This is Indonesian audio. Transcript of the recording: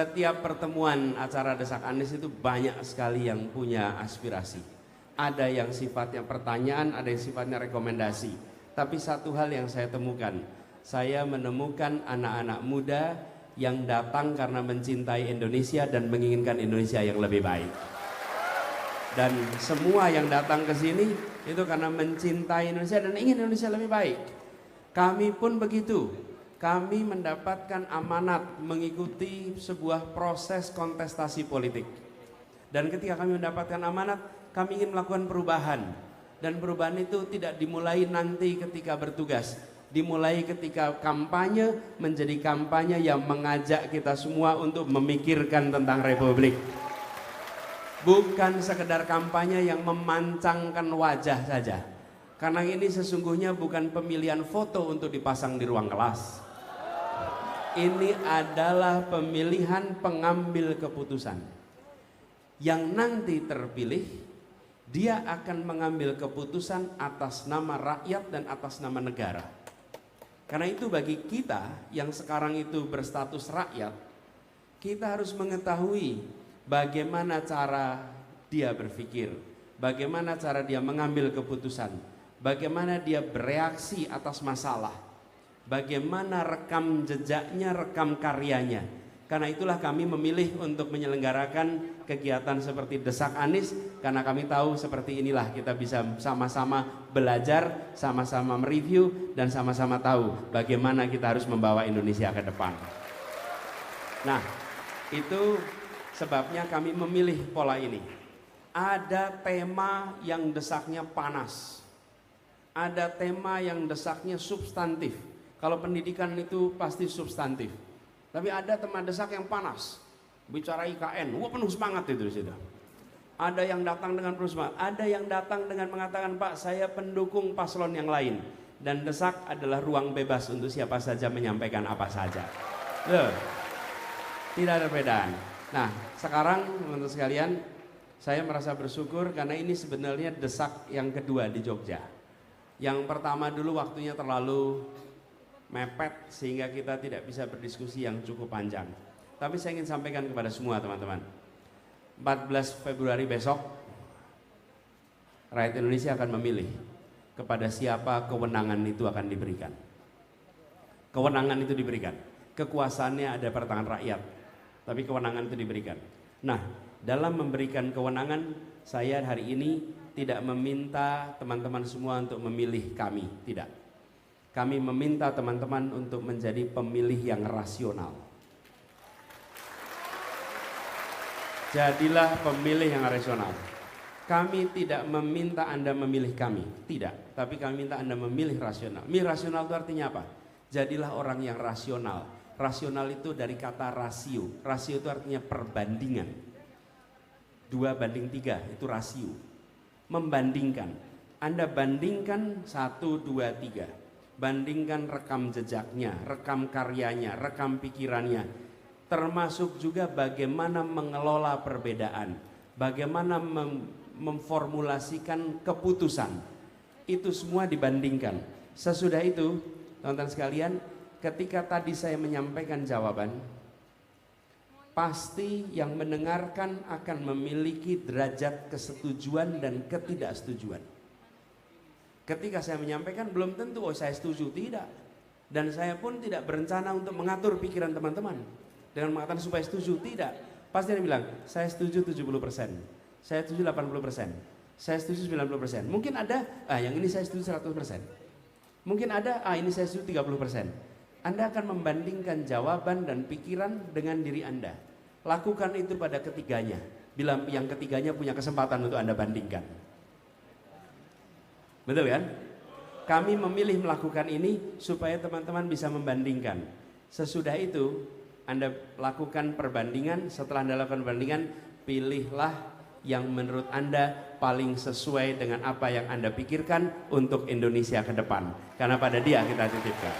Setiap pertemuan acara Desak Anies itu banyak sekali yang punya aspirasi. Ada yang sifatnya pertanyaan, ada yang sifatnya rekomendasi. Tapi satu hal yang saya temukan, saya menemukan anak-anak muda yang datang karena mencintai Indonesia dan menginginkan Indonesia yang lebih baik. Dan semua yang datang ke sini itu karena mencintai Indonesia dan ingin Indonesia lebih baik. Kami pun begitu. Kami mendapatkan amanat mengikuti sebuah proses kontestasi politik. Dan ketika kami mendapatkan amanat, kami ingin melakukan perubahan. Dan perubahan itu tidak dimulai nanti ketika bertugas. Dimulai ketika kampanye, menjadi kampanye yang mengajak kita semua untuk memikirkan tentang Republik. Bukan sekedar kampanye yang memancangkan wajah saja. Karena ini sesungguhnya bukan pemilihan foto untuk dipasang di ruang kelas. Ini adalah pemilihan pengambil keputusan. Yang nanti terpilih, dia akan mengambil keputusan atas nama rakyat dan atas nama negara. Karena itu bagi kita yang sekarang itu berstatus rakyat, kita harus mengetahui bagaimana cara dia berpikir, bagaimana cara dia mengambil keputusan, bagaimana dia bereaksi atas masalah, bagaimana rekam jejaknya, rekam karyanya. Karena itulah kami memilih untuk menyelenggarakan kegiatan seperti Desak Anies, karena kami tahu seperti inilah kita bisa sama-sama belajar, sama-sama mereview, dan sama-sama tahu bagaimana kita harus membawa Indonesia ke depan. Nah, itu sebabnya kami memilih pola ini. Ada tema yang desaknya panas, ada tema yang desaknya substantif. Kalau pendidikan itu pasti substantif. Tapi ada tema desak yang panas. Bicara IKN, wah penuh semangat itu di situ. Ada yang datang dengan penuh semangat, ada yang datang dengan mengatakan, "Pak, saya pendukung paslon yang lain." Dan desak adalah ruang bebas untuk siapa saja menyampaikan apa saja. Loh, tidak ada perbedaan. Nah, sekarang teman-teman sekalian, saya merasa bersyukur karena ini sebenarnya desak yang kedua di Jogja. Yang pertama dulu waktunya terlalu mepet sehingga kita tidak bisa berdiskusi yang cukup panjang. Tapi saya ingin sampaikan kepada semua teman-teman, 14 Februari besok rakyat Indonesia akan memilih kepada siapa kewenangan itu akan diberikan. Kewenangan itu diberikan, kekuasaannya ada pada tangan rakyat, tapi kewenangan itu diberikan. Nah, dalam memberikan kewenangan, saya hari ini tidak meminta teman-teman semua untuk memilih kami, tidak. Kami meminta teman-teman untuk menjadi pemilih yang rasional. Jadilah pemilih yang rasional. Kami tidak meminta Anda memilih kami, tidak. Tapi kami minta Anda memilih rasional. Memilih rasional itu artinya apa? Jadilah orang yang rasional. Rasional itu dari kata rasio. Rasio itu artinya perbandingan. 2:3 itu rasio. Membandingkan. Anda bandingkan 1, 2, 3. Bandingkan rekam jejaknya, rekam karyanya, rekam pikirannya, termasuk juga bagaimana mengelola perbedaan, bagaimana memformulasikan keputusan. Itu semua dibandingkan. Sesudah itu, teman-teman sekalian, ketika tadi saya menyampaikan jawaban, pasti yang mendengarkan akan memiliki derajat kesetujuan dan ketidaksetujuan. Ketika saya menyampaikan belum tentu saya setuju, tidak. Dan saya pun tidak berencana untuk mengatur pikiran teman-teman dengan mengatakan supaya setuju, tidak. Pasti dia bilang, saya setuju 70%, saya setuju 80%, saya setuju 90%. Mungkin ada, yang ini saya setuju 100%. Mungkin ada, ini saya setuju 30%. Anda akan membandingkan jawaban dan pikiran dengan diri Anda. Lakukan itu pada ketiganya. Bila yang ketiganya punya kesempatan untuk Anda bandingkan. Betul kan? Kami memilih melakukan ini supaya teman-teman bisa membandingkan. Sesudah itu Anda lakukan perbandingan. Setelah Anda lakukan perbandingan, pilihlah yang menurut Anda paling sesuai dengan apa yang Anda pikirkan untuk Indonesia ke depan. Karena pada dia kita titipkan.